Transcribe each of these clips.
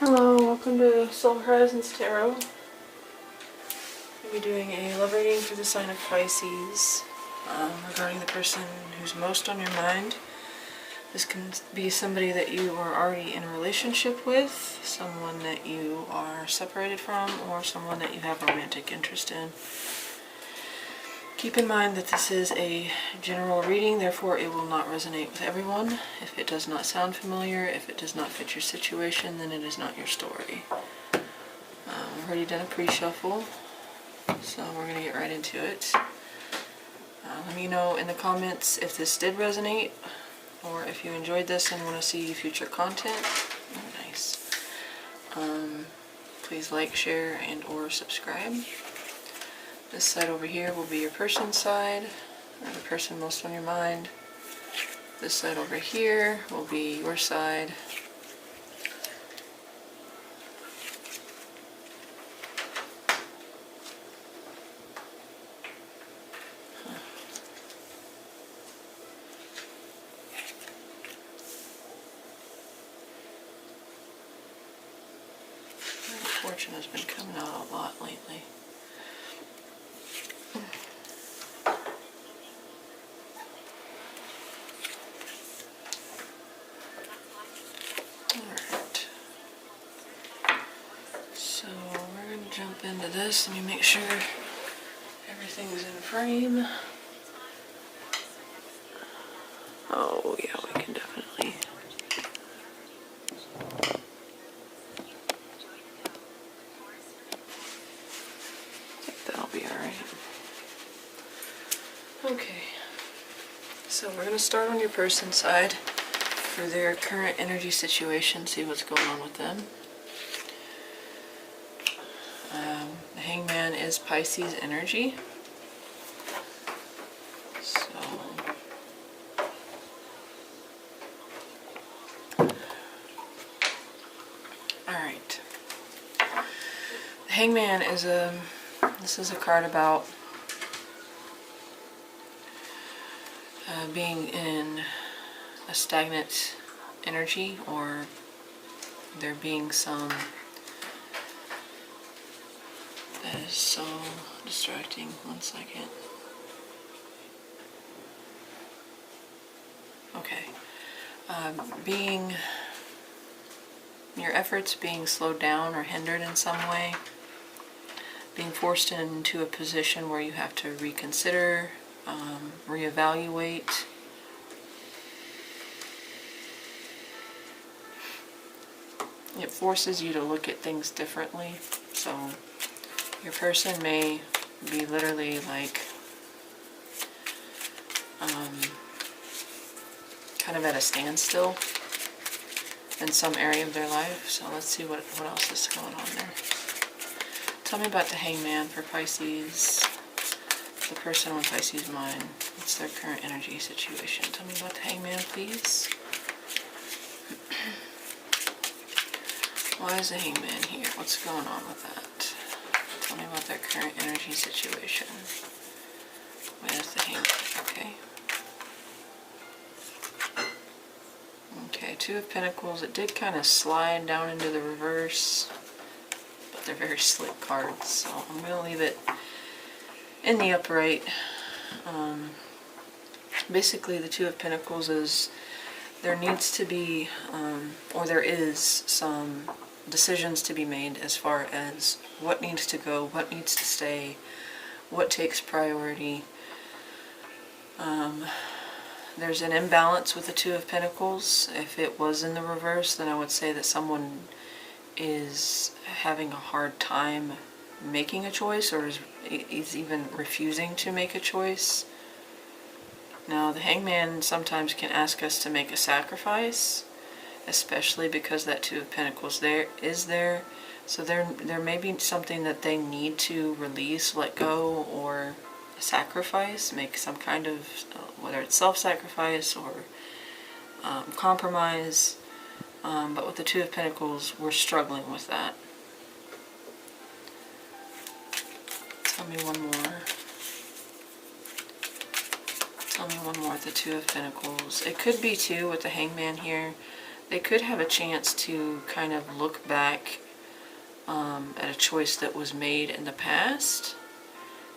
Hello, welcome to Soul Horizons Tarot. I'll be doing a love reading for the sign of Pisces regarding the person who's most on your mind. This can be somebody that you are already in a relationship with, someone that you are separated from, or someone that you have romantic interest in. Keep in mind that this is a general reading, therefore it will not resonate with everyone. If it does not sound familiar, if it does not fit your situation, then it is not your story. I've already done a pre-shuffle, so we're going to get right into it. Let me know in the comments if this did resonate, or if you enjoyed this and want to see future content. Oh, nice. Please like, share, and or subscribe. This side over here will be your person's side, or the person most on your mind. This side over here will be your side. Fortune has been coming out a lot lately. Alright. So we're going to jump into this. Let me make sure everything's in frame. Oh yeah, we can definitely. I think that'll be alright. Okay, so we're going to start on your person's side for their current energy situation, see what's going on with them. The Hangman is Pisces energy. So, alright. The Hangman is this is a card about being in a stagnant energy, or there being some that is so distracting. 1 second. Okay. Being your efforts being slowed down or hindered in some way, being forced into a position where you have to reconsider, reevaluate. It forces you to look at things differently. So your person may be literally like kind of at a standstill in some area of their life. So let's see what else is going on there. Tell me about the Hangman for Pisces, the person on Pisces' mind. What's their current energy situation? Tell me about the Hangman, please. Why is the Hangman here? What's going on with that? Tell me about their current energy situation. Where's the Hangman? Okay. Okay, Two of Pentacles. It did kind of slide down into the reverse, but they're very slick cards, so I'm going to leave it in the upright. Basically, the Two of Pentacles is there needs to be, or there is some decisions to be made as far as what needs to go, what needs to stay, what takes priority. There's an imbalance with the Two of Pentacles. If it was in the reverse, then I would say that someone is having a hard time making a choice, or is even refusing to make a choice. Now, the Hangman sometimes can ask us to make a sacrifice, especially because that Two of Pentacles is there. So there may be something that they need to release, let go, or sacrifice, make some kind of, whether it's self-sacrifice or compromise. But with the Two of Pentacles, we're struggling with that. Tell me one more. Tell me one more with the Two of Pentacles. It could be too with the Hangman here they could have a chance to kind of look back at a choice that was made in the past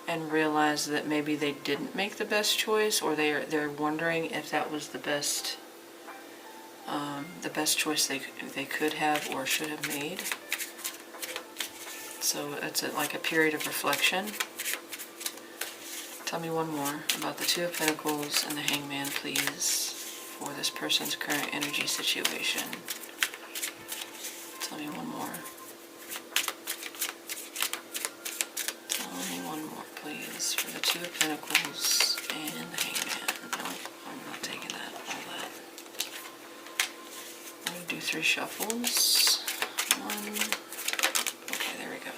and realize that maybe they didn't make the best choice, or they're wondering if that was the best choice they could have or should have made. So it's like a period of reflection. Tell me one more about the Two of Pentacles and the Hangman, please, for this person's current energy situation. Tell me one more. Tell me one more, please, for the Two of Pentacles and the Hangman. Nope, I'm not taking that, all that. I'm going to do 3 shuffles. 1. Okay, there we go.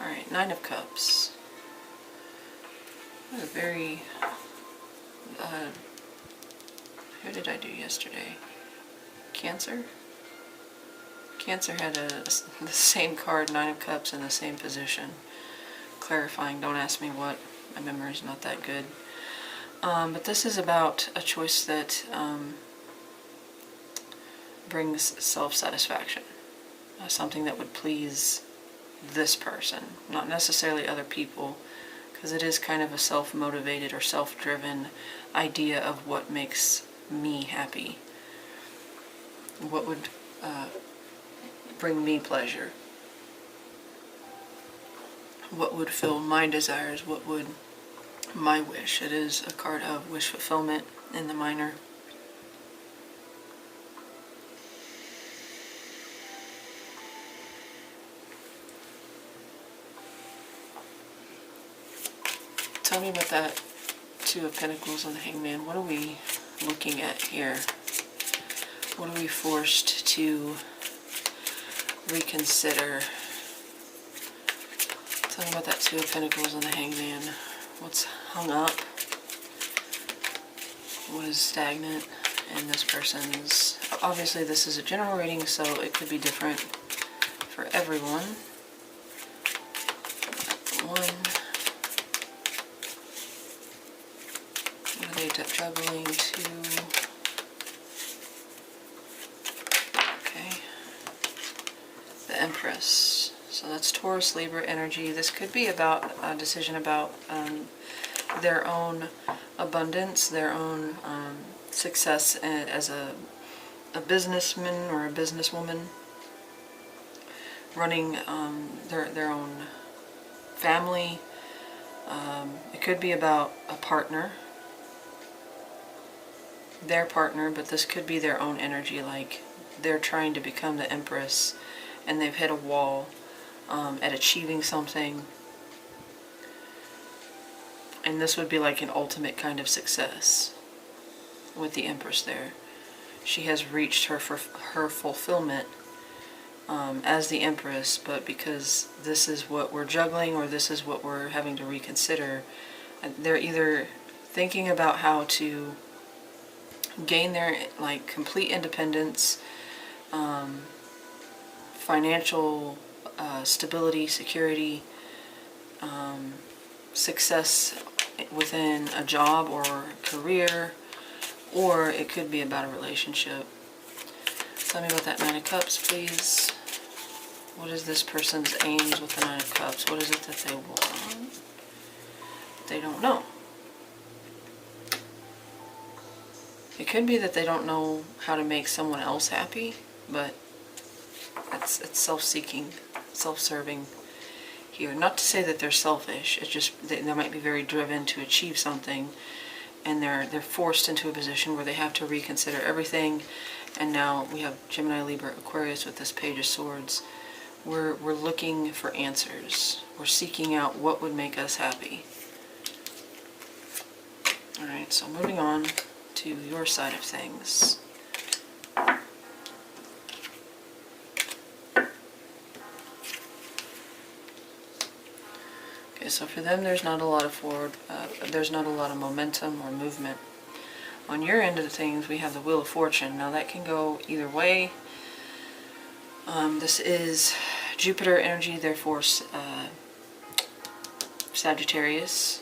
Alright, 9 of Cups. That was a very... who did I do yesterday? Cancer? Cancer had the same card, 9 of Cups, in the same position. Clarifying, don't ask me what. My memory's not that good. But this is about a choice that brings self-satisfaction. Something that would please this person, not necessarily other people, because it is kind of a self-motivated or self-driven idea of what makes me happy. What would bring me pleasure? What would fill my desires? What would my wish? It is a card of wish fulfillment in the minor. Tell me about that Two of Pentacles and the Hangman. What are we looking at here? What are we forced to reconsider? Tell me about that Two of Pentacles and the Hangman. What's hung up? What is stagnant in this person's... Obviously this is a general reading, so it could be different for everyone. 1. What are they juggling? 2. Okay. The Empress. So that's Taurus, Libra energy. This could be about a decision about their own abundance, their own success as a businessman or a businesswoman, running their own family. It could be about a partner, their partner, but this could be their own energy, like they're trying to become the Empress and they've hit a wall at achieving something, and this would be like an ultimate kind of success with the Empress there. She has reached her fulfillment as the Empress, but because this is what we're juggling or this is what we're having to reconsider, they're either thinking about how to gain their like complete independence, financial stability, security, success within a job or career, or it could be about a relationship. Tell me about that 9 of Cups, please. What is this person's aims with the 9 of Cups? What is it that they want? They don't know. It could be that they don't know how to make someone else happy, but it's self-seeking, self-serving here. Not to say that they're selfish, it's just they might be very driven to achieve something, and they're forced into a position where they have to reconsider everything. And now we have Gemini, Libra, Aquarius with this Page of Swords. We're looking for answers. We're seeking out what would make us happy. Alright, so moving on to your side of things. Okay, so for them there's not a lot of there's not a lot of momentum or movement. On your end of the things, we have the Wheel of Fortune. Now that can go either way. This is Jupiter energy, therefore Sagittarius.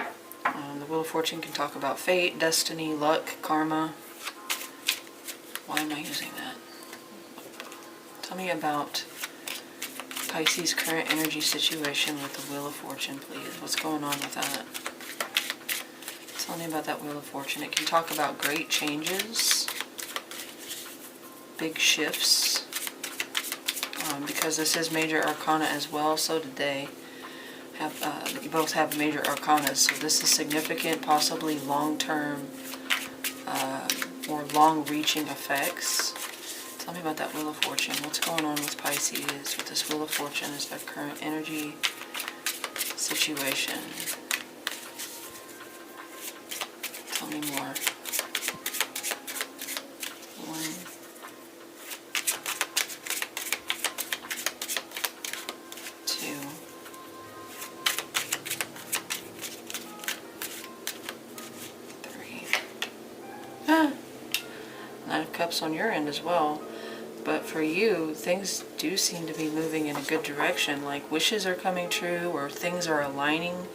The Wheel of Fortune can talk about fate, destiny, luck, karma. Why am I using that? Tell me about Pisces' current energy situation with the Wheel of Fortune, please. What's going on with that? Tell me about that Wheel of Fortune. It can talk about great changes, big shifts, because this is major arcana as well, so did they. You both have major arcanas, so this is significant, possibly long-term or long-reaching effects. Tell me about that Wheel of Fortune. What's going on with Pisces with this Wheel of Fortune is their current energy situation. Tell me more. 1, 2, 3. Nine of Cups on your end as well. But for you, things do seem to be moving in a good direction. Like wishes are coming true, or things are aligning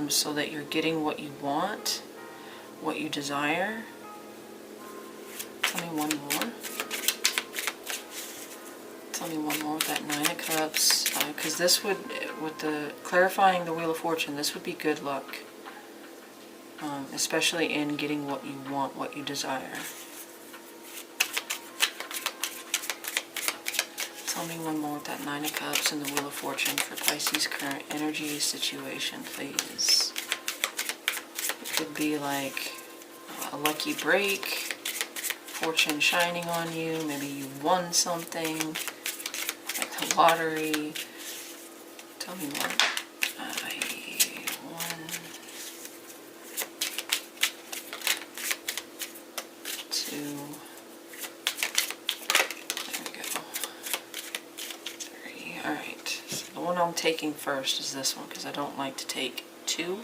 so that you're getting what you want, what you desire. Tell me one more. Tell me one more with that Nine of Cups. Because this would, with the clarifying the Wheel of Fortune, this would be good luck. Especially in getting what you want, what you desire. Tell me one more with that Nine of Cups and the Wheel of Fortune for Pisces' current energy situation, please. It could be like a lucky break, fortune shining on you, maybe you won something, like the lottery. Tell me more. 1, 2, alright, so the one I'm taking first is this one because I don't like to take 2.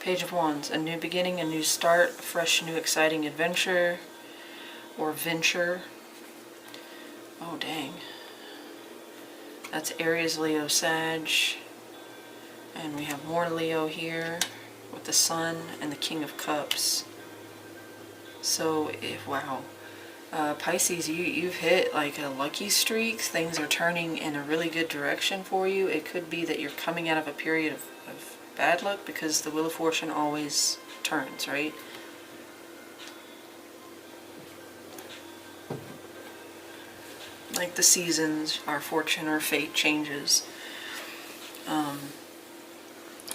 Page of Wands, a new beginning, a new start, a fresh, new, exciting adventure or venture. Oh, dang. That's Aries, Leo, Sag. And we have more Leo here with the Sun and the King of Cups. So, wow. Pisces, you've hit like a lucky streak. Things are turning in a really good direction for you. It could be that you're coming out of a period of bad luck because the Wheel of Fortune always turns, right? Like the seasons, our fortune or fate changes.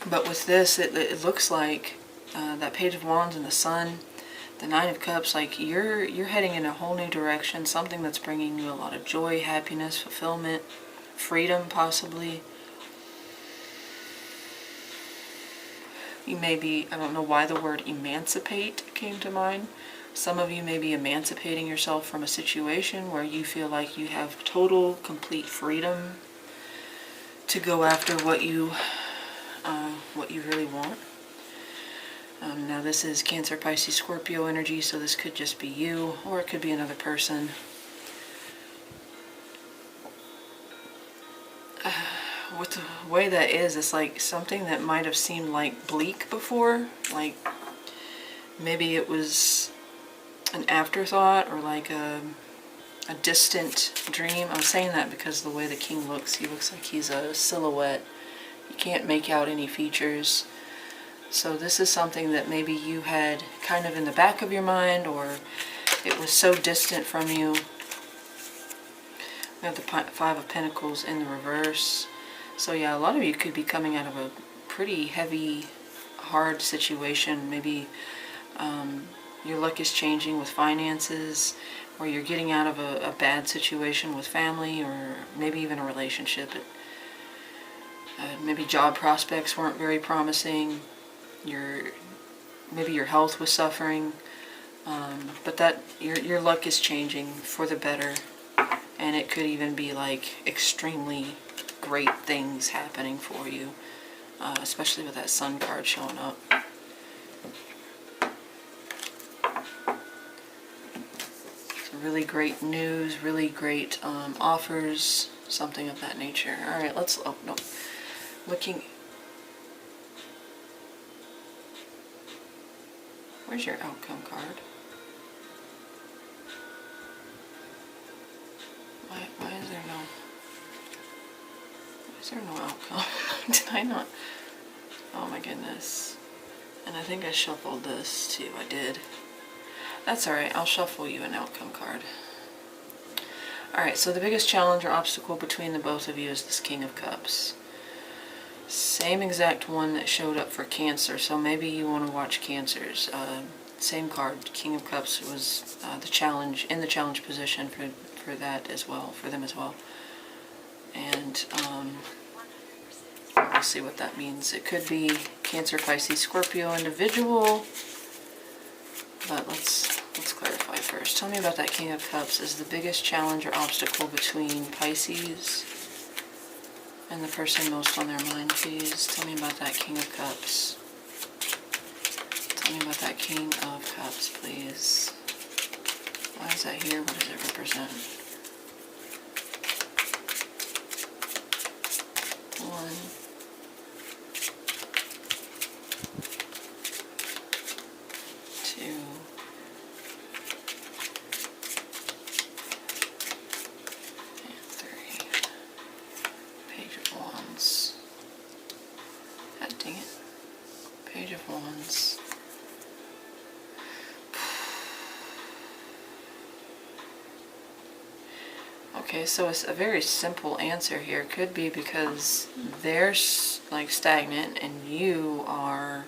But with this, it looks like that Page of Wands and the Sun, the Nine of Cups, like you're heading in a whole new direction, something that's bringing you a lot of joy, happiness, fulfillment, freedom possibly. You may be, I don't know why the word emancipate came to mind. Some of you may be emancipating yourself from a situation where you feel like you have total, complete freedom to go after what you really want. Now this is Cancer, Pisces, Scorpio energy, so this could just be you, or it could be another person. With the way that is, it's like something that might have seemed like bleak before, like maybe it was an afterthought or like a distant dream. I'm saying that because the way the king looks, he looks like he's a silhouette. You can't make out any features. So this is something that maybe you had kind of in the back of your mind, or it was so distant from you. We have the Five of Pentacles in the reverse. So yeah, a lot of you could be coming out of a pretty heavy, hard situation. Maybe your luck is changing with finances, or you're getting out of a bad situation with family, or maybe even a relationship. Maybe job prospects weren't very promising. Maybe your health was suffering, but that your luck is changing for the better, and it could even be like extremely great things happening for you, especially with that Sun card showing up. So really great news, really great offers, something of that nature. All right, let's looking. Where's your outcome card? Why is there no... Why is there no outcome? Did I not? Oh my goodness. And I think I shuffled this too. I did. That's alright. I'll shuffle you an outcome card. Alright, so the biggest challenge or obstacle between the both of you is this King of Cups. Same exact one that showed up for Cancer, so maybe you want to watch Cancer's. Same card, King of Cups was the challenge, in the challenge position for that as well, for them as well. And we'll see what that means. It could be Cancer, Pisces, Scorpio individual, but let's clarify first. Tell me about that King of Cups. Is the biggest challenge or obstacle between Pisces and the person most on their mind, please? Tell me about that King of Cups. Tell me about that King of Cups, please. Why is that here? What does it represent? 1, 2, and 3. Page of Wands. God dang it. Page of Wands. Okay, so it's a very simple answer here. Could be because they're like stagnant and you are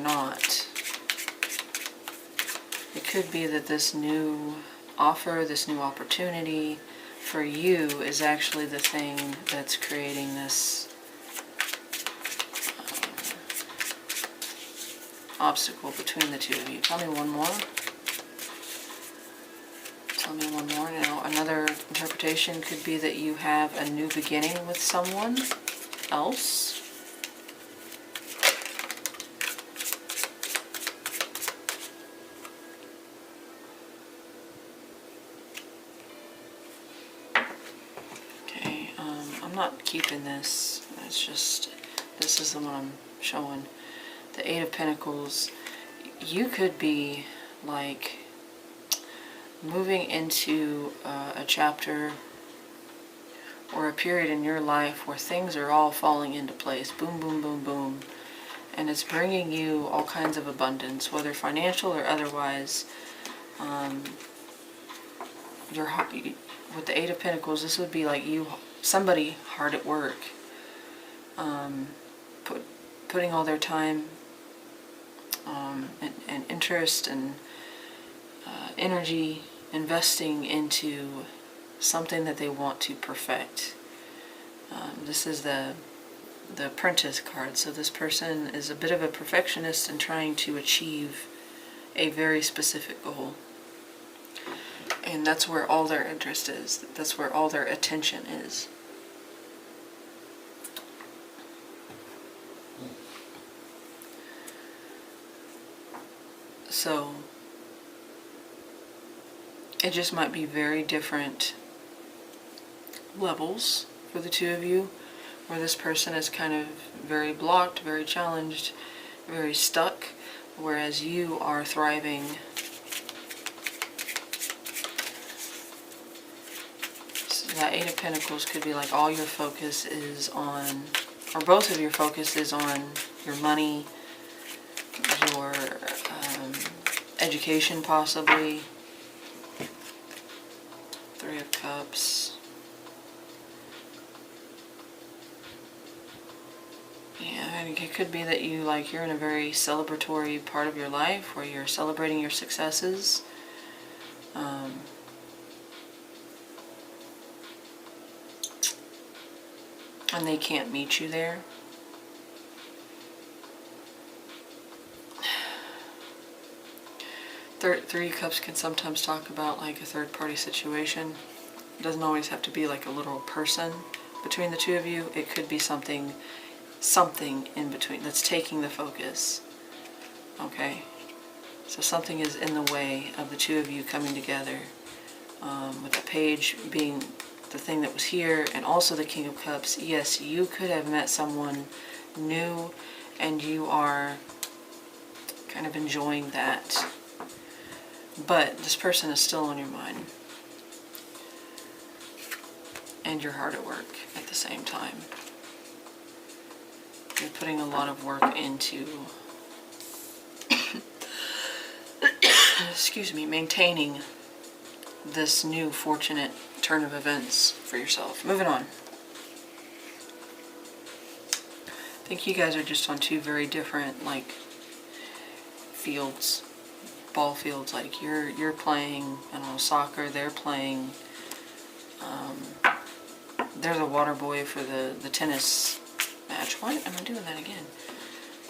not. It could be that this new offer, this new opportunity for you is actually the thing that's creating this obstacle between the two of you. Tell me one more. Tell me one more. Now, another interpretation could be that you have a new beginning with someone else. Okay, I'm not keeping this. It's just, this is the one I'm showing. The Eight of Pentacles. You could be like moving into a chapter or a period in your life where things are all falling into place. Boom, boom, boom, boom. And it's bringing you all kinds of abundance, whether financial or otherwise. With the Eight of Pentacles, this would be like somebody hard at work, putting all their time and interest and energy, investing into something that they want to perfect. This is the Apprentice card, so this person is a bit of a perfectionist and trying to achieve a very specific goal. And that's where all their interest is. That's where all their attention is. So it just might be very different levels for the two of you, where this person is kind of very blocked, very challenged, very stuck, whereas you are thriving. So that Eight of Pentacles could be like all your focus is on, or both of your focus is on your money, your education possibly. Three of Cups. Yeah, and it could be that you're in a very celebratory part of your life where you're celebrating your successes. And they can't meet you there. Three of Cups can sometimes talk about like a third-party situation. It doesn't always have to be like a literal person between the two of you. It could be something in between that's taking the focus. Okay? So something is in the way of the two of you coming together. With the Page being the thing that was here, and also the King of Cups. Yes, you could have met someone new, and you are kind of enjoying that. But this person is still on your mind. And you're hard at work at the same time. You're putting a lot of work into, excuse me, maintaining this new fortunate turn of events for yourself. Moving on. I think you guys are just on two very different, like, fields, ball fields. Like you're playing, I don't know, soccer. They're playing. They're the water boy for the tennis match. Why am I doing that again?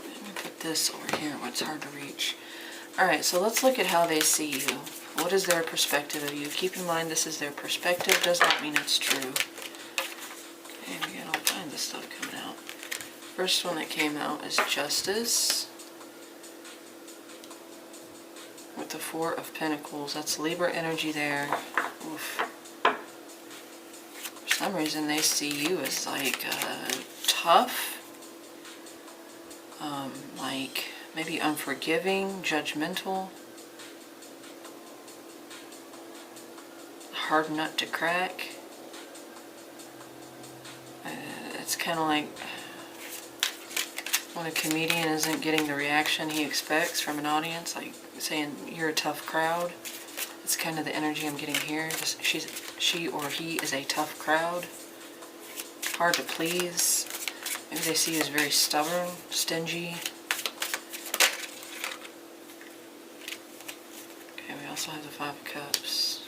Let me put this over here where it's hard to reach. Alright, so let's look at how they see you. What is their perspective of you? Keep in mind this is their perspective, does not mean it's true. Okay, we got all kinds of stuff coming out. First one that came out is Justice. With the Four of Pentacles. That's Libra energy there. Oof. For some reason they see you as like tough. Like maybe unforgiving, judgmental. Hard nut to crack. It's kind of like when a comedian isn't getting the reaction he expects from an audience, like saying you're a tough crowd. It's kind of the energy I'm getting here. Just she or he is a tough crowd. Hard to please. Maybe they see you as very stubborn, stingy. Okay, we also have the Five of Cups.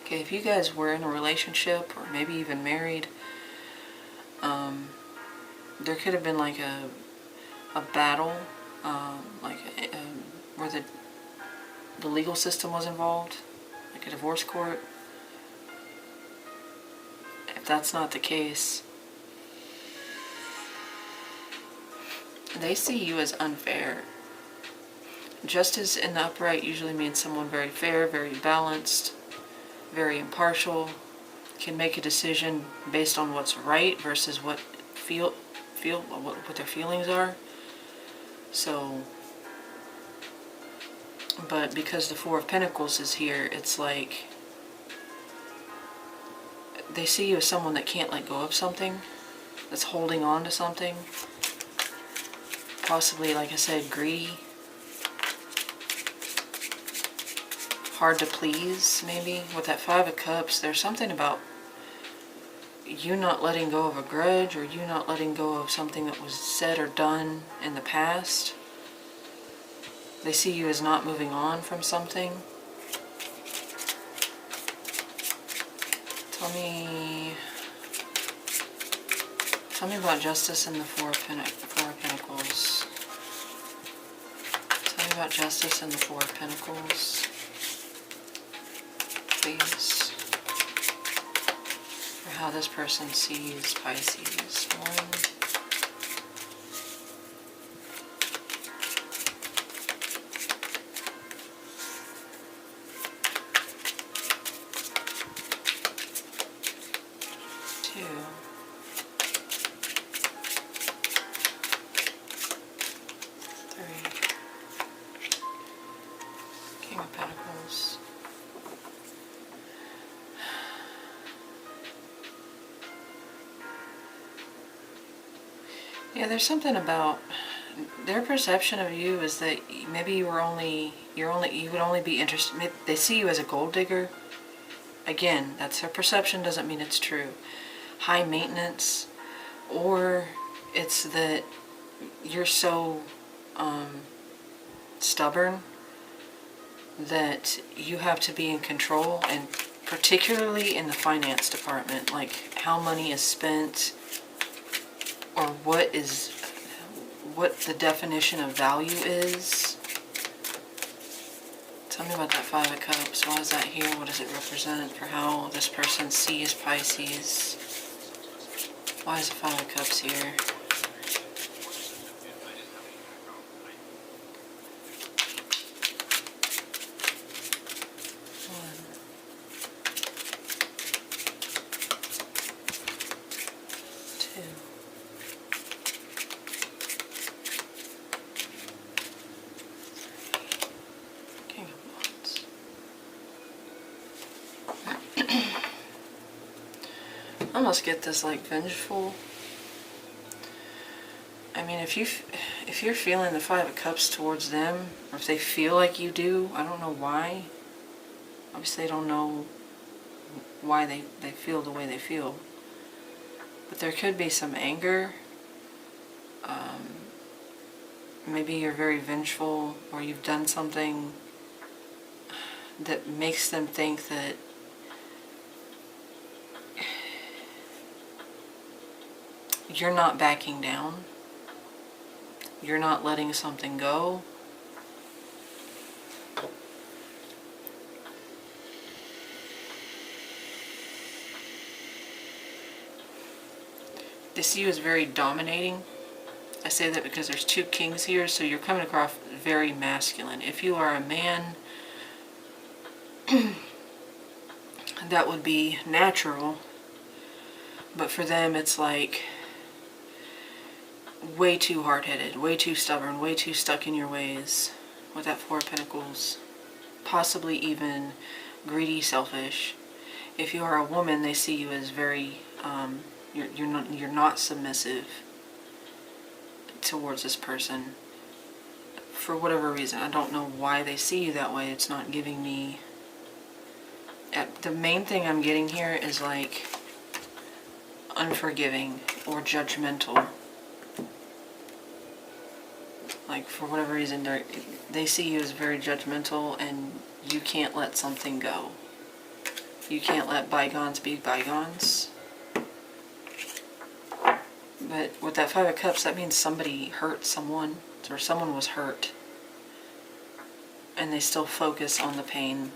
Okay, if you guys were in a relationship or maybe even married, there could have been like a battle, where the legal system was involved, like a divorce court. If that's not the case, they see you as unfair. Justice in the upright usually means someone very fair, very balanced, very impartial, can make a decision based on what's right versus what what their feelings are. So, but because the Four of Pentacles is here, it's like they see you as someone that can't let go of something, that's holding on to something. Possibly, like I said, greedy. Hard to please, maybe. With that Five of Cups, there's something about you not letting go of a grudge, or you not letting go of something that was said or done in the past. They see you as not moving on from something. Tell me about Justice and the Four of Pentacles. Tell me about Justice and the Four of Pentacles. Please. For how this person sees Pisces. 1. 2. 3. King of Pentacles. Yeah, there's something about their perception of you is that maybe you would only be interested. They see you as a gold digger. Again, that's their perception, doesn't mean it's true. High maintenance, or it's that you're so stubborn that you have to be in control, and particularly in the finance department, like how money is spent, or what the definition of value is. Tell me about that Five of Cups. Why is that here? What does it represent for how this person sees Pisces? Why is the Five of Cups here? almost get this like vengeful. I mean, if you're feeling the Five of Cups towards them, or if they feel like you do, I don't know why. Obviously, they don't know why they feel the way they feel. But there could be some anger. Maybe you're very vengeful, or you've done something that makes them think that you're not backing down. You're not letting something go. They see you as very dominating. I say that because there's two kings here, so you're coming across very masculine. If you are a man, that would be natural. But for them, it's like way too hard-headed, way too stubborn, way too stuck in your ways with that Four of Pentacles. Possibly even greedy, selfish. If you are a woman, they see you as very, you're not submissive towards this person. For whatever reason, I don't know why they see you that way. It's not giving me... The main thing I'm getting here is like unforgiving or judgmental. Like, for whatever reason, they see you as very judgmental, and you can't let something go. You can't let bygones be bygones. But with that Five of Cups, that means somebody hurt someone, or someone was hurt. And they still focus on the pain.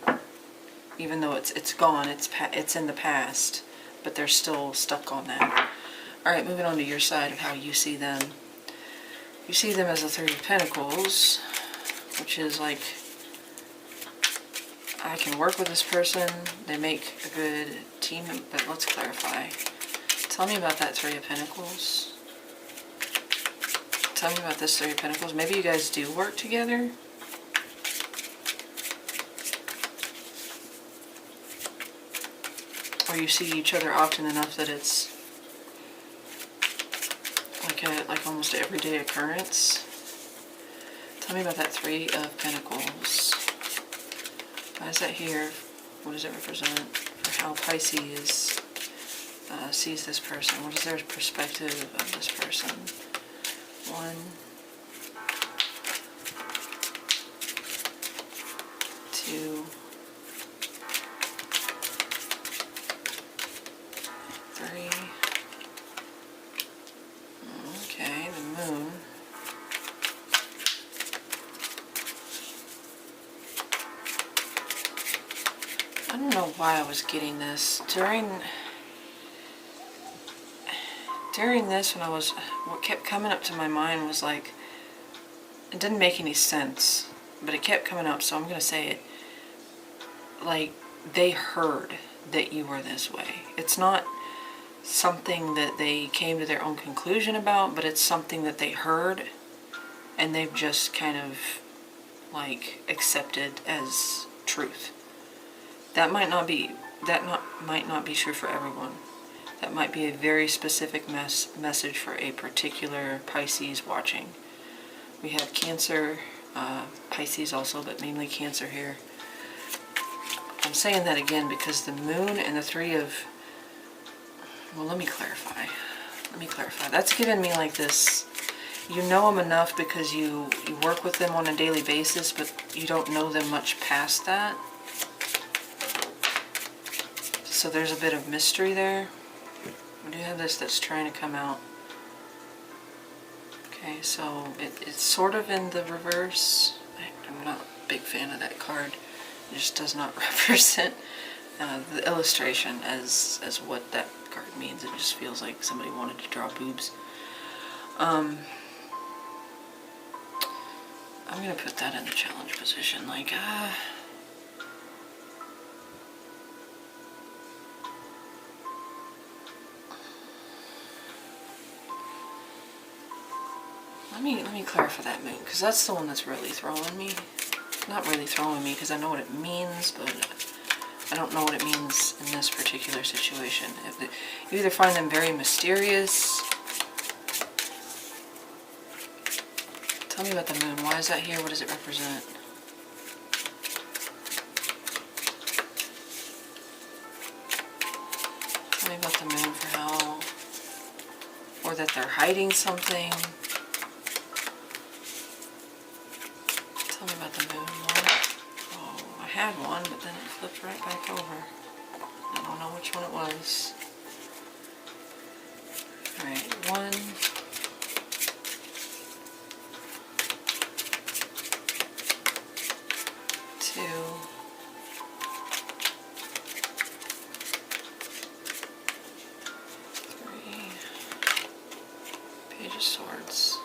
Even though it's gone, it's in the past. But they're still stuck on that. Alright, moving on to your side of how you see them. You see them as a Three of Pentacles, which is like, I can work with this person, they make a good team, but let's clarify. Tell me about that Three of Pentacles. Tell me about this Three of Pentacles. Maybe you guys do work together. Or you see each other often enough that it's like almost an everyday occurrence. Tell me about that Three of Pentacles. Why is that here? What does it represent for how Pisces sees this person? What is their perspective of this person? 1, 2, 3. Okay, the Moon. I don't know why I was getting this. During this, what kept coming up to my mind was like, it didn't make any sense, but it kept coming up, so I'm going to say it. Like, they heard that you were this way. It's not something that they came to their own conclusion about, but it's something that they heard, and they've just kind of, like, accepted as truth. That might not be true for everyone. That might be a very specific message for a particular Pisces watching. We have Cancer, Pisces also, but mainly Cancer here. I'm saying that again because the Moon and the Three of... Well, let me clarify. That's given me like this... You know them enough because you work with them on a daily basis, but you don't know them much past that. So there's a bit of mystery there. We do have this that's trying to come out. Okay, so it's sort of in the reverse. I'm not a big fan of that card. It just does not represent the illustration as what that card means. It just feels like somebody wanted to draw boobs. I'm going to put that in the challenge position. Like, Let me clarify that Moon, because that's the one that's really throwing me. Not really throwing me, because I know what it means, but I don't know what it means in this particular situation. You either find them very mysterious. Tell me about the moon. Why is that here? What does it represent? Tell me about the moon for how, or that they're hiding something. Tell me about the moon one. Oh, I had one, but then it flipped right back over. I don't know which one it was. Alright, 1, 2, 3, Page of Swords.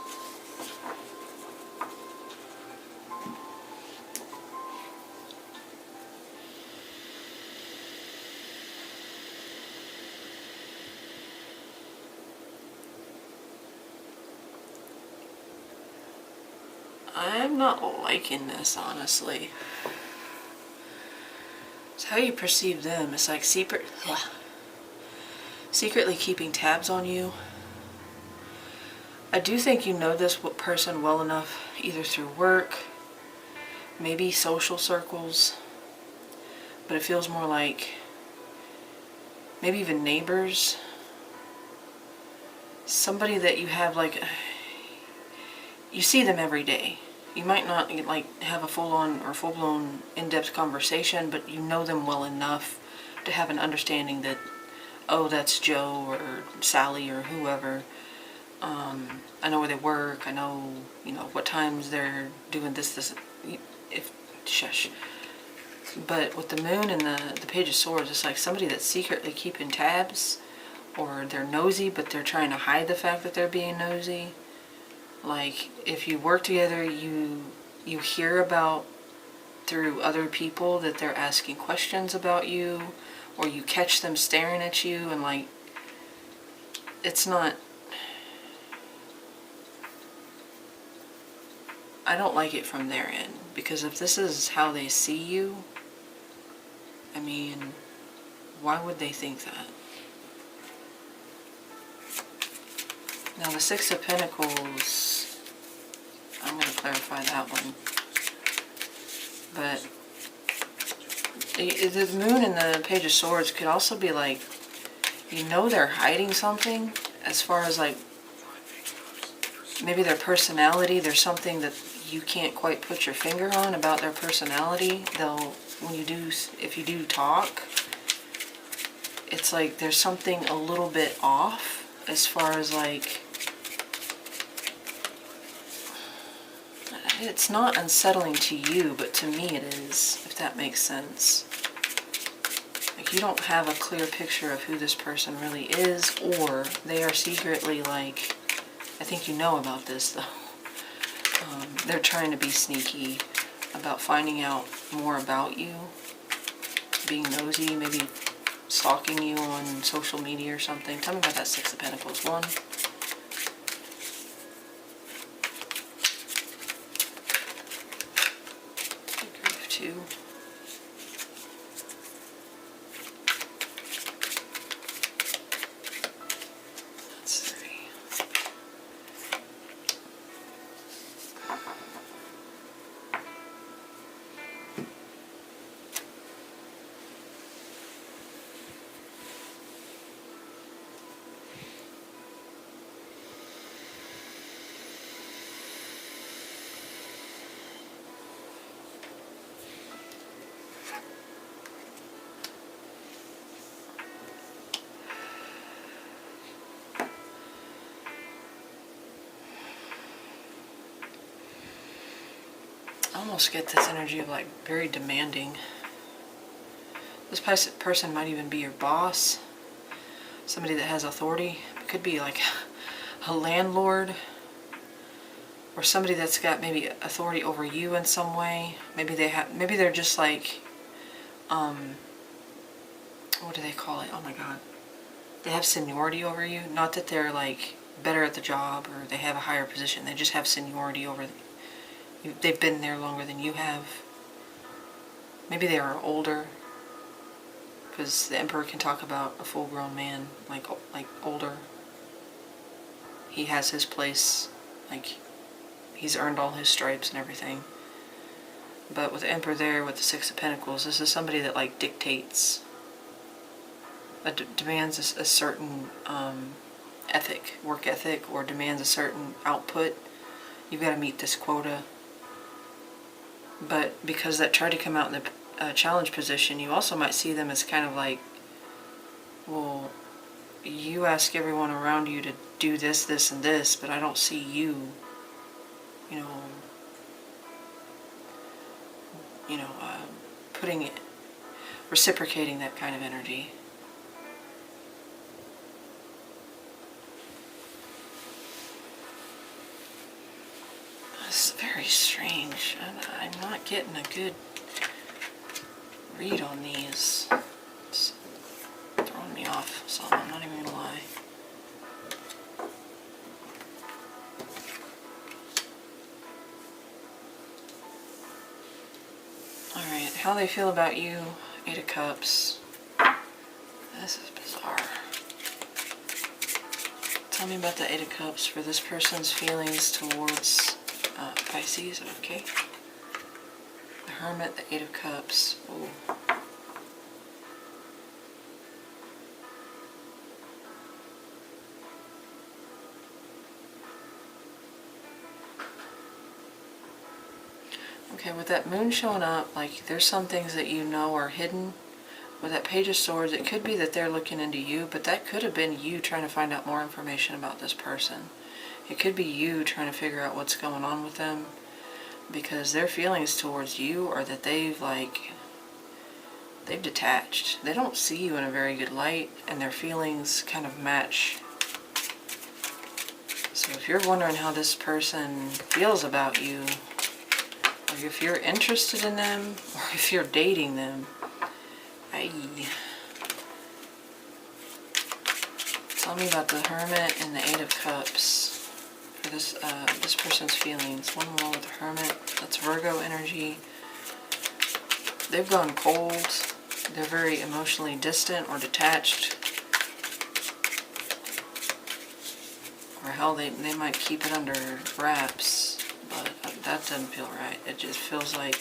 I'm not liking this, honestly. It's how you perceive them. It's like secretly keeping tabs on you. I do think you know this person well enough, either through work, maybe social circles, but it feels more like maybe even neighbors. Somebody that you have like, you see them every day. You might not like have a full-on or full-blown in-depth conversation, but you know them well enough to have an understanding that, oh, that's Joe or Sally or whoever. I know where they work. I know, what times they're doing this. Shush. But with the moon and the Page of Swords, it's like somebody that's secretly keeping tabs, or they're nosy, but they're trying to hide the fact that they're being nosy. Like, if you work together, you hear about through other people that they're asking questions about you, or you catch them staring at you, and like, it's not, I don't like it from their end, because if this is how they see you, I mean, why would they think that? Now the Six of Pentacles, I'm going to clarify that one. But the moon and the Page of Swords could also be like, they're hiding something as far as like, maybe their personality. There's something that you can't quite put your finger on about their personality. If you do talk, it's like there's something a little bit off as far as like, it's not unsettling to you, but to me it is, if that makes sense. Like, you don't have a clear picture of who this person really is, or they are secretly like, I think you know about this though, they're trying to be sneaky about finding out more about you, being nosy, maybe stalking you on social media or something. Tell me about that Six of Pentacles. 1, 2, that's 3. I almost get this energy of like very demanding. This person might even be your boss, somebody that has authority. It could be like a landlord, or somebody that's got maybe authority over you in some way. Maybe they're just like, what do they call it? Oh my God. They have seniority over you. Not that they're like better at the job or they have a higher position. They just have seniority over you. They've been there longer than you have. Maybe they are older. because the Emperor can talk about a full-grown man, like older. He has his place, like he's earned all his stripes and everything. But with the Emperor there, with the Six of Pentacles, this is somebody that like dictates, demands a certain work ethic, or demands a certain output. You've got to meet this quota. But because that tried to come out in the challenge position, you also might see them as kind of like, well, you ask everyone around you to do this, this, and this, but I don't see you, putting it, reciprocating that kind of energy. This is very strange. I'm not getting a good read on these. It's throwing me off, so I'm not even gonna lie. Alright, how they feel about you, Eight of Cups. This is bizarre. Tell me about the Eight of Cups for this person's feelings towards Pisces. Okay. The Hermit, the Eight of Cups. Ooh. Okay, with that Moon showing up, like there's some things that you know are hidden. With that Page of Swords, it could be that they're looking into you, but that could have been you trying to find out more information about this person. It could be you trying to figure out what's going on with them, because their feelings towards you are that they've detached. They don't see you in a very good light, and their feelings kind of match. So if you're wondering how this person feels about you, or if you're interested in them, or if you're dating them, tell me about the Hermit and the Eight of Cups for this person's feelings. One more with the Hermit. That's Virgo energy. They've gone cold. They're very emotionally distant or detached. Or hell, they might keep it under wraps, but that doesn't feel right. It just feels like...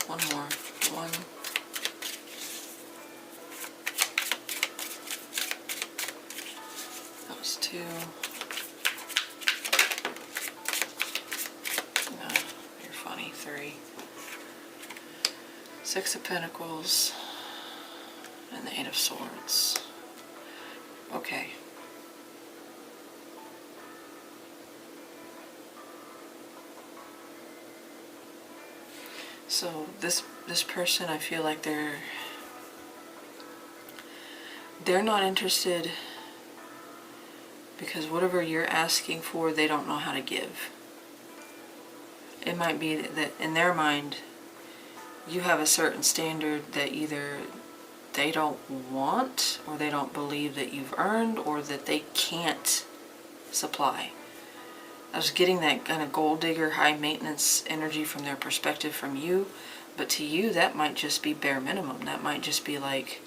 One more. One. That was two. No, you're funny. Three. Six of Pentacles. And the Eight of Swords. Okay. So this person, I feel like they're not interested because whatever you're asking for, they don't know how to give. It might be that in their mind, you have a certain standard that either they don't want, or they don't believe that you've earned, or that they can't supply. I was getting that kind of gold digger, high maintenance energy from their perspective from you, but to you that might just be bare minimum. That might just be like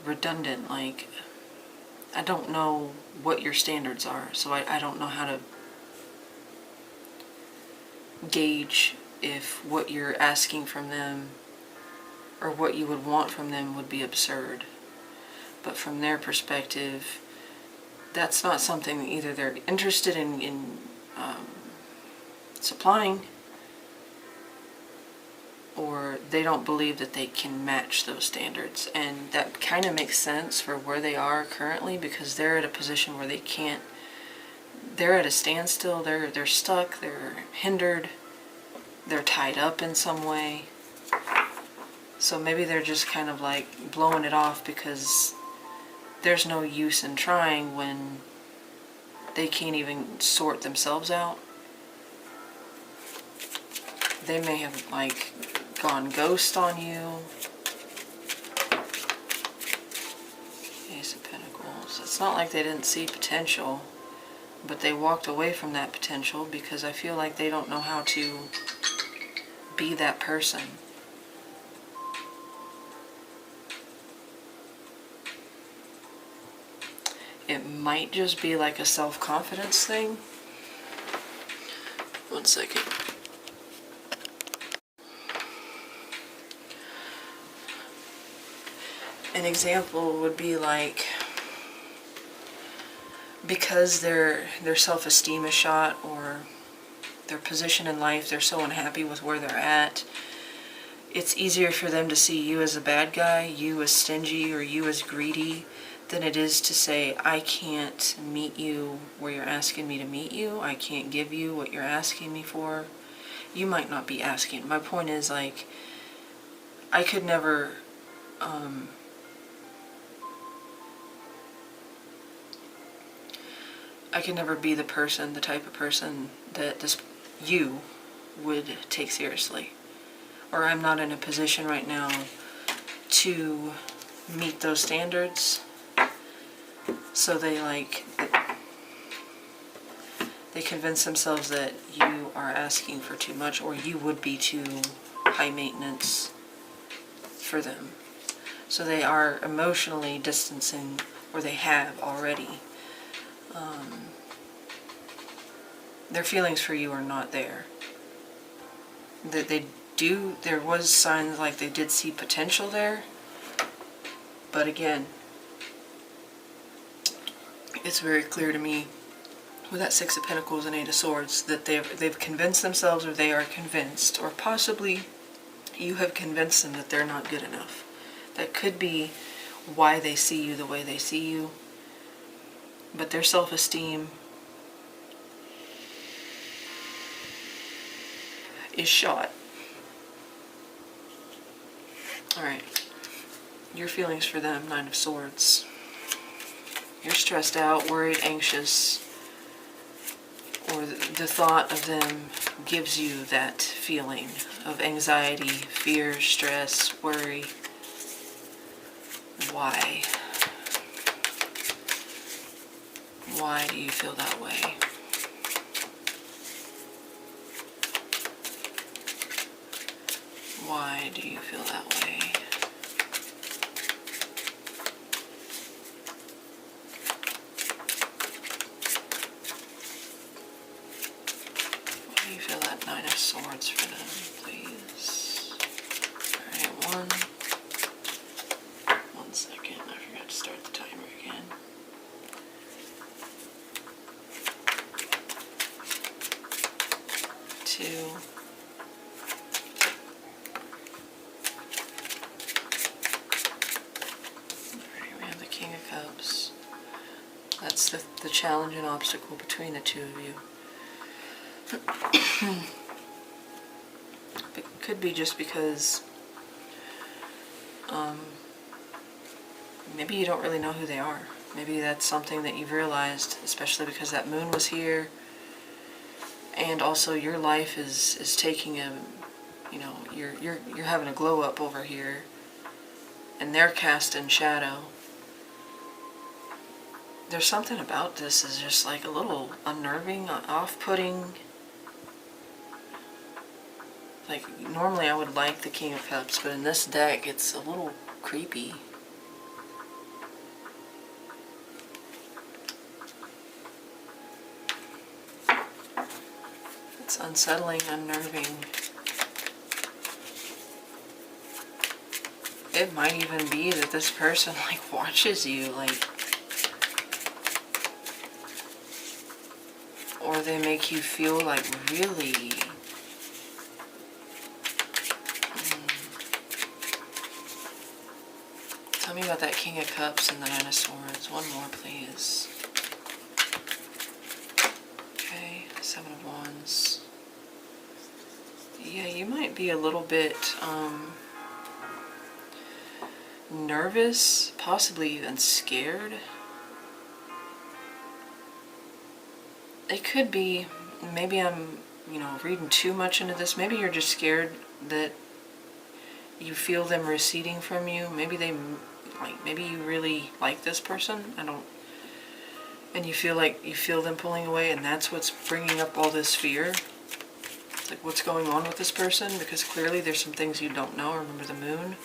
redundant. Like, I don't know what your standards are, so I don't know how to gauge if what you're asking from them or what you would want from them would be absurd. But from their perspective, that's not something that either they're interested in supplying, or they don't believe that they can match those standards. And that kind of makes sense for where they are currently, because they're at a position where they can't, they're at a standstill, they're stuck, they're hindered, they're tied up in some way. So maybe they're just kind of like blowing it off because there's no use in trying when they can't even sort themselves out. They may have like gone ghost on you. Ace of Pentacles. It's not like they didn't see potential, but they walked away from that potential because I feel like they don't know how to be that person. It might just be like a self-confidence thing. One second. An example would be like, because their self-esteem is shot, or their position in life, they're so unhappy with where they're at, it's easier for them to see you as a bad guy, you as stingy, or you as greedy, than it is to say, I can't meet you where you're asking me to meet you, I can't give you what you're asking me for. You might not be asking. My point is, like, I could never, be the type of person that you would take seriously. Or I'm not in a position right now to meet those standards. So they convince themselves that you are asking for too much, or you would be too high maintenance for them. So they are emotionally distancing, or they have already. Their feelings for you are not there. That there was signs like they did see potential there, but again, it's very clear to me with that Six of Pentacles and Eight of Swords that they've convinced themselves, or they are convinced, or possibly you have convinced them that they're not good enough. That could be why they see you the way they see you, but their self-esteem is shot. Alright, your feelings for them, Nine of Swords. You're stressed out, worried, anxious, or the thought of them gives you that feeling of anxiety, fear, stress, worry. Why? Why do you feel that way? Why do you feel that way? Why do you feel that Nine of Swords for them, please? Alright, one second, I forgot to start the timer again. Two. That's the challenge and obstacle between the two of you. It could be just because maybe you don't really know who they are. Maybe that's something that you've realized, especially because that moon was here, and also your life is taking a, you know, you're having a glow up over here, and they're cast in shadow. There's something about this is just like a little unnerving, off-putting. Like, normally I would like the King of Cups, but in this deck it's a little creepy. It's unsettling, unnerving. It might even be that this person like watches you, like, or they make you feel like really Tell me about that King of Cups and the Nine of Swords. One more, please. Okay, Seven of Wands. Yeah, you might be a little bit nervous, possibly even scared. It could be, maybe I'm, reading too much into this. Maybe you're just scared that you feel them receding from you. Maybe maybe you really like this person. And you feel like you feel them pulling away, and that's what's bringing up all this fear. Like, what's going on with this person? Because clearly there's some things you don't know. Remember the moon?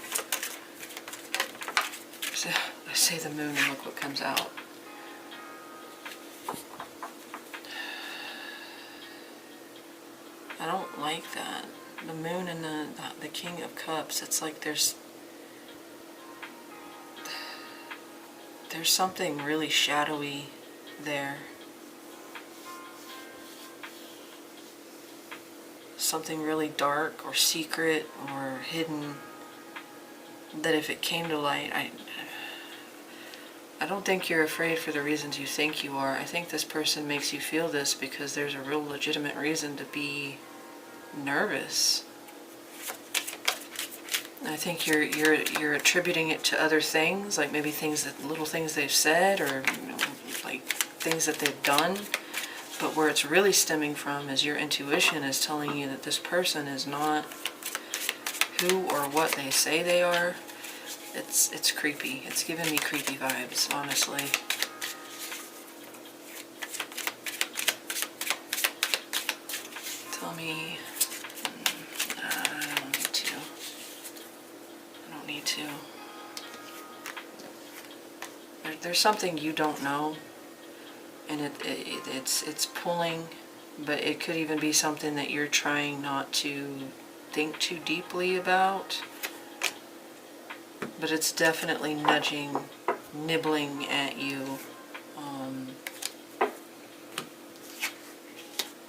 So, I say the moon and look what comes out. I don't like that. The moon and the King of Cups, it's like there's something really shadowy there. Something really dark or secret or hidden that if it came to light, I don't think you're afraid for the reasons you think you are. I think this person makes you feel this because there's a real legitimate reason to be nervous. I think you're attributing it to other things, like maybe little things they've said, or like things that they've done. But where it's really stemming from is your intuition is telling you that this person is not who or what they say they are. It's creepy. It's giving me creepy vibes, honestly. Tell me. I don't need to. I don't need to. There's something you don't know, and it's pulling, but it could even be something that you're trying not to think too deeply about. But it's definitely nudging, nibbling at you.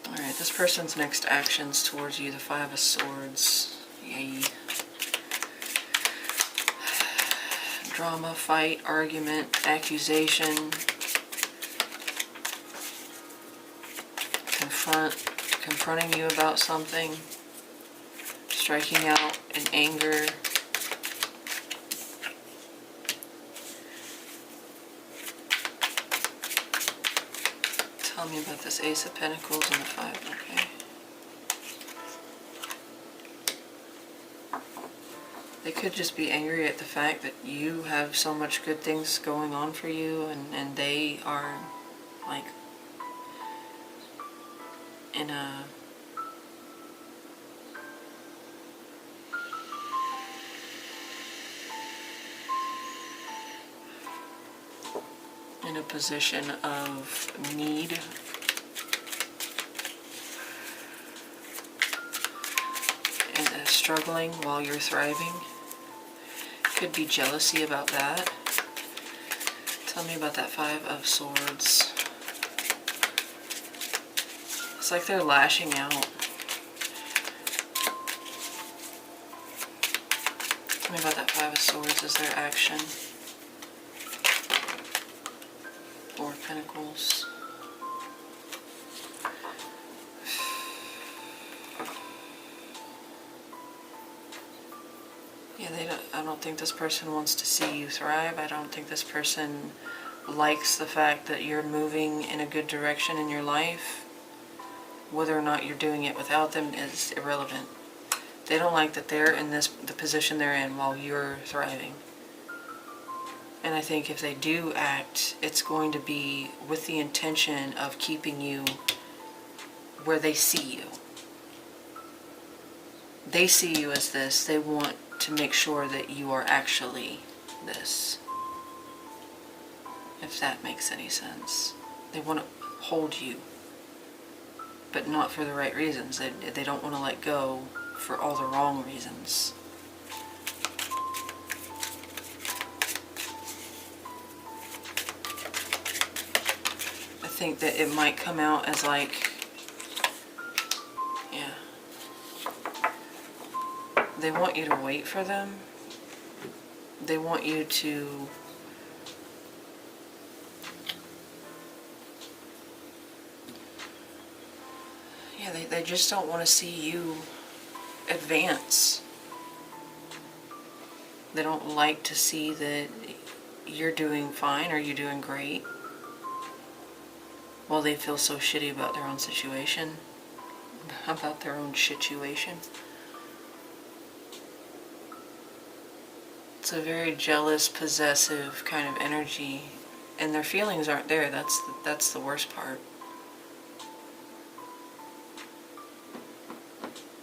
Alright, this person's next actions towards you, the Five of Swords. Yay. Drama, fight, argument, accusation. Confronting you about something. Striking out in anger. Tell me about this Ace of Pentacles and the Five, okay. They could just be angry at the fact that you have so much good things going on for you, and they are like in a position of need. And struggling while you're thriving. Could be jealousy about that. Tell me about that Five of Swords. It's like they're lashing out. Tell me about that Five of Swords as their action. Four of Pentacles. Yeah, I don't think this person wants to see you thrive. I don't think this person likes the fact that you're moving in a good direction in your life. Whether or not you're doing it without them is irrelevant. They don't like that they're in the position they're in while you're thriving. And I think if they do act, it's going to be with the intention of keeping you where they see you. They see you as this. They want to make sure that you are actually this. If that makes any sense. They want to hold you, but not for the right reasons. They don't want to let go for all the wrong reasons. I think that it might come out as like, yeah, they want you to wait for them. They want you to they just don't want to see you advance. They don't like to see that you're doing fine or you're doing great. Well, they feel so shitty about their own situation, about their own situation. It's a very jealous, possessive kind of energy, and their feelings aren't there. That's the worst part.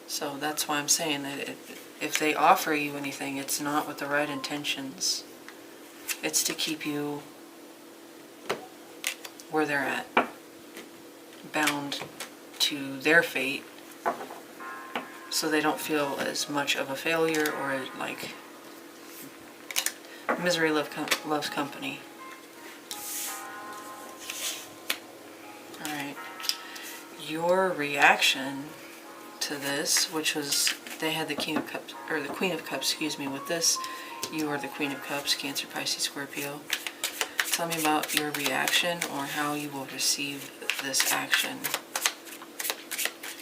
So that's why I'm saying that if they offer you anything, it's not with the right intentions. It's to keep you where they're at, bound to their fate, so they don't feel as much of a failure or like misery loves company. Alright. Your reaction to this, which was, they had the King of Cups, or the Queen of Cups, excuse me, with this, you are the Queen of Cups, Cancer, Pisces, Scorpio. Tell me about your reaction or how you will receive this action.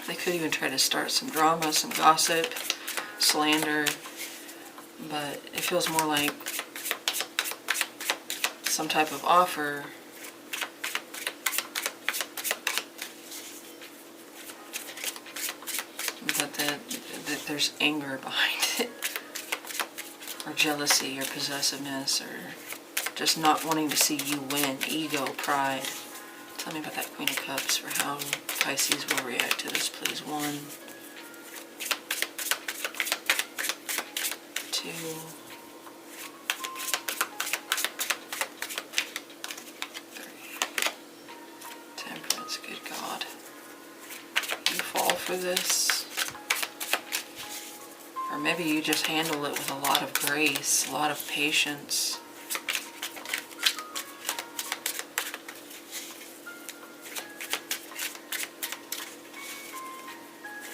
They could even try to start some drama, some gossip, slander, but it feels more like some type of offer but that there's anger behind it, or jealousy, or possessiveness, or just not wanting to see you win, ego, pride. Tell me about that Queen of Cups for how Pisces will react to this, please. 1, 2, 3. Temperance, good God. You fall for this. Or maybe you just handle it with a lot of grace, a lot of patience.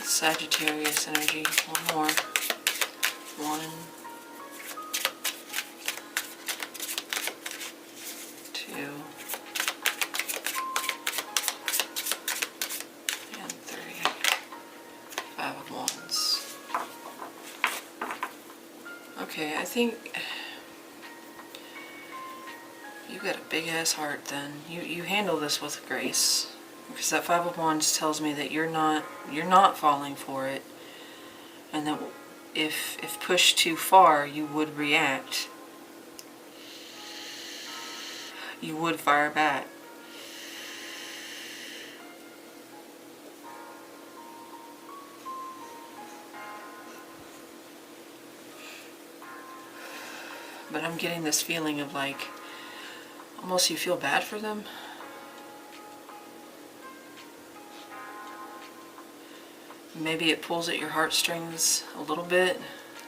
Sagittarius energy. One more. 1, 2, and 3. 5 of Wands. Okay, I think you got a big ass heart then. You handle this with grace. Because that 5 of Wands tells me that you're not falling for it. And that if pushed too far, you would react. You would fire back. But I'm getting this feeling of like, almost you feel bad for them. Maybe it pulls at your heartstrings a little bit,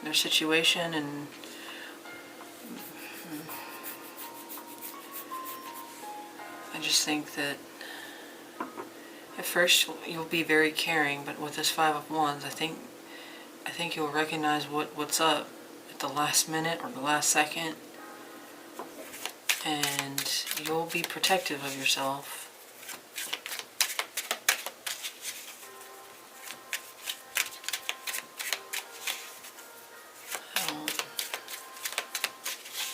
their situation, and I just think that at first you'll be very caring, but with this 5 of Wands, I think you'll recognize what's up at the last minute or the last second, and you'll be protective of yourself.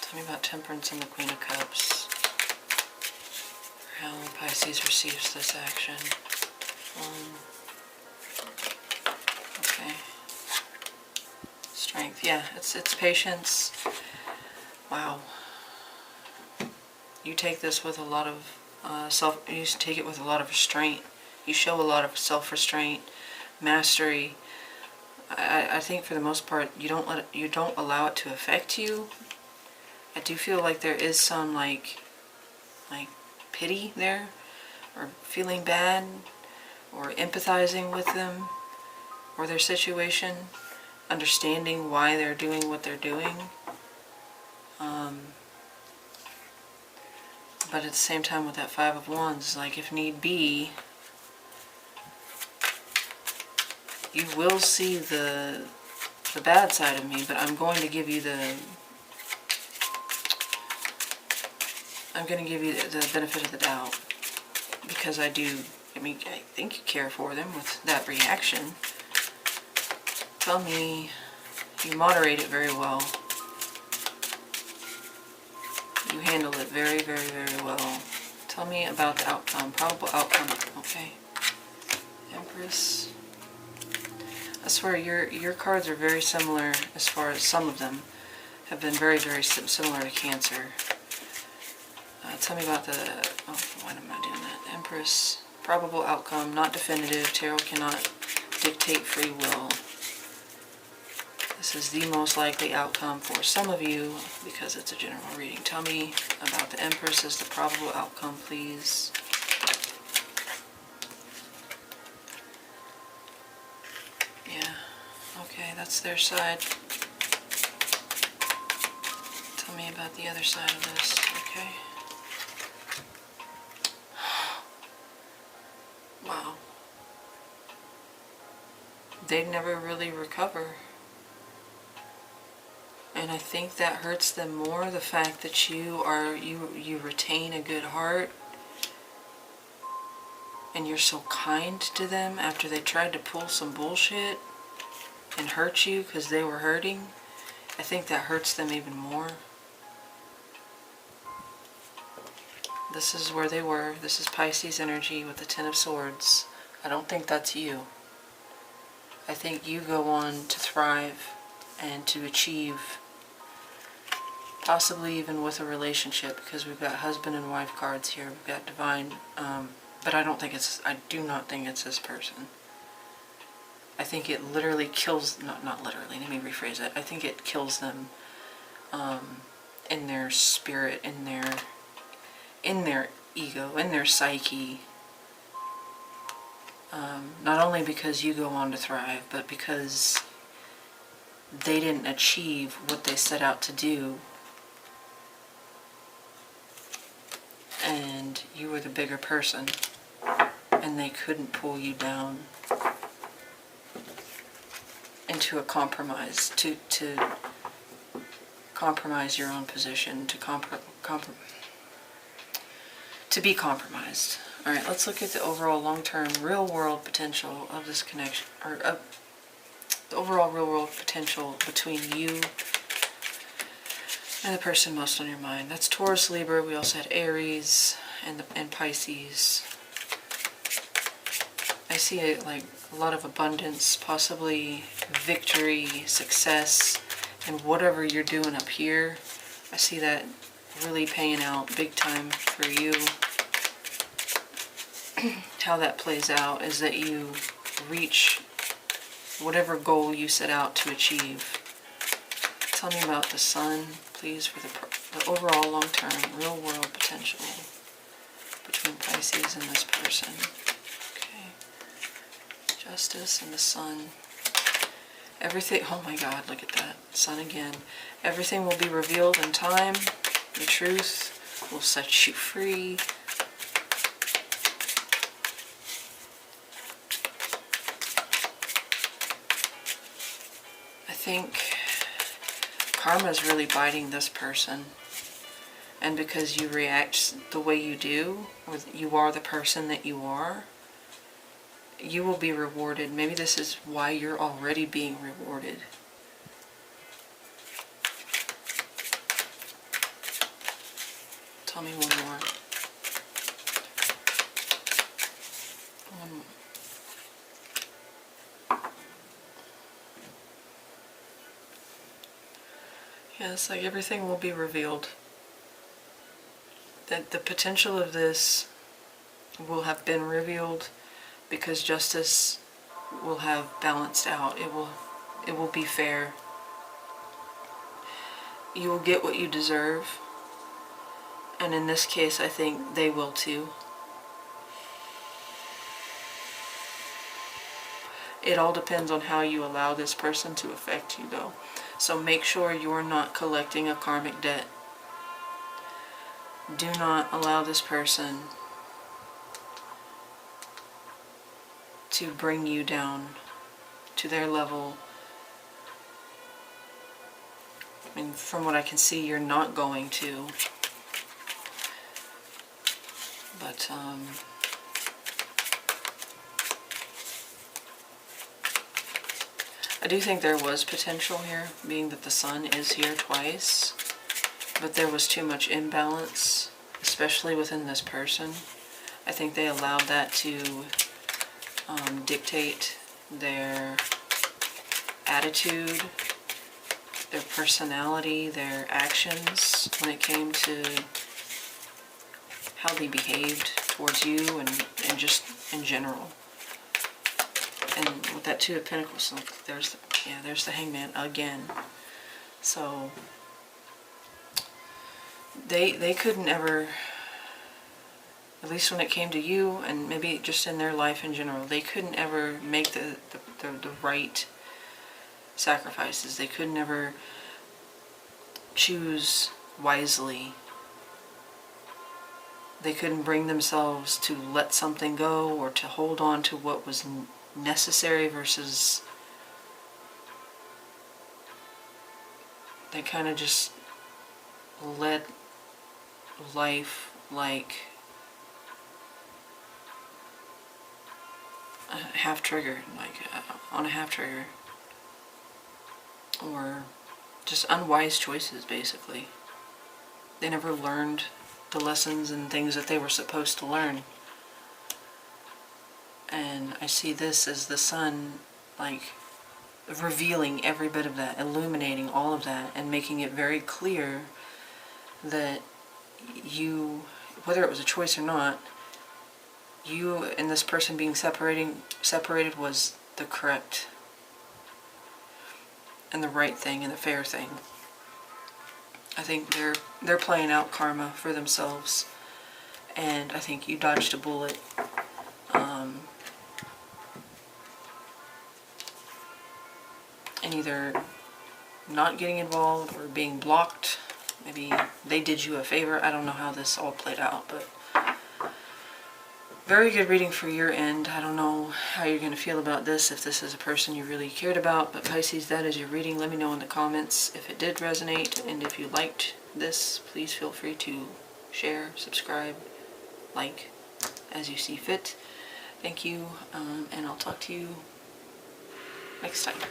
Tell me about Temperance and the Queen of Cups. How Pisces receives this action. Okay. Strength. Yeah, it's patience. Wow. You take this with a lot of you take it with a lot of restraint. You show a lot of self-restraint, mastery. I think for the most part you don't allow it to affect you. I do feel like there is some like pity there, or feeling bad, or empathizing with them or their situation, understanding why they're doing what they're doing. But at the same time with that 5 of Wands, like if need be, you will see the bad side of me, but I'm going to give you the benefit of the doubt, because I think you care for them with that reaction. Tell me, you moderate it very well. You handle it very, very, very well. Tell me about the outcome, probable outcome. Okay. Empress. I swear your cards are very similar, as far as some of them have been very, very similar to Cancer. Tell me about the, why am I doing that? Empress, probable outcome, not definitive. Tarot cannot dictate free will. This is the most likely outcome for some of you because it's a general reading. Tell me about the Empress as the probable outcome, please. Yeah, okay, that's their side. Tell me about the other side of this, okay? Wow. They never really recover. And I think that hurts them more, the fact that you retain a good heart and you're so kind to them after they tried to pull some bullshit and hurt you because they were hurting. I think that hurts them even more. This is where they were. This is Pisces energy with the Ten of Swords. I don't think that's you. I think you go on to thrive and to achieve, possibly even with a relationship, because we've got husband and wife cards here. We've got divine, but I do not think it's this person. I think it literally kills, not literally, let me rephrase it. I think it kills them in their spirit, in their ego, in their psyche. Not only because you go on to thrive, but because they didn't achieve what they set out to do. And you were the bigger person. And they couldn't pull you down into a compromise, to compromise your own position, to be compromised. All right, let's look at the overall long-term real-world potential of this connection, or the overall real-world potential between you and the person most on your mind. That's Taurus, Libra. We also had Aries and Pisces. I see like a lot of abundance, possibly victory, success, and whatever you're doing up here. I see that really paying out big time for you. How that plays out is that you reach whatever goal you set out to achieve. Tell me about the Sun, please, for the overall long-term real-world potential between Pisces and this person. Okay. Justice and the Sun. Everything, oh my God, look at that. Sun again. Everything will be revealed in time. The truth will set you free. I think karma is really biting this person, and because you react the way you do, or you are the person that you are, you will be rewarded. Maybe this is why you're already being rewarded. Tell me one more. One more. Yeah, it's like everything will be revealed. That the potential of this will have been revealed because justice will have balanced out. It will be fair. You will get what you deserve. And in this case, I think they will too. It all depends on how you allow this person to affect you, though. So make sure you're not collecting a karmic debt. Do not allow this person to bring you down to their level. I mean, from what I can see, you're not going to. But, I do think there was potential here, being that the Sun is here twice, but there was too much imbalance, especially within this person. I think they allowed that to dictate their attitude, their personality, their actions when it came to how they behaved towards you and just in general. And with that Two of Pentacles, there's the Hangman again. So they couldn't ever, at least when it came to you, and maybe just in their life in general, they couldn't ever make the right sacrifices. They couldn't ever choose wisely. They couldn't bring themselves to let something go or to hold on to what was necessary versus they kind of just let life like half trigger, like on a half trigger, or just unwise choices basically. They never learned the lessons and things that they were supposed to learn. And I see this as the sun, like revealing every bit of that, illuminating all of that, and making it very clear that you, whether it was a choice or not, you and this person being separated was the correct and the right thing and the fair thing. I think they're playing out karma for themselves, and I think you dodged a bullet. And either not getting involved or being blocked. Maybe they did you a favor. I don't know how this all played out, but very good reading for your end. I don't know how you're going to feel about this, if this is a person you really cared about, but Pisces, that is your reading. Let me know in the comments if it did resonate, and if you liked this, please feel free to share, subscribe, like, as you see fit. Thank you, and I'll talk to you next time.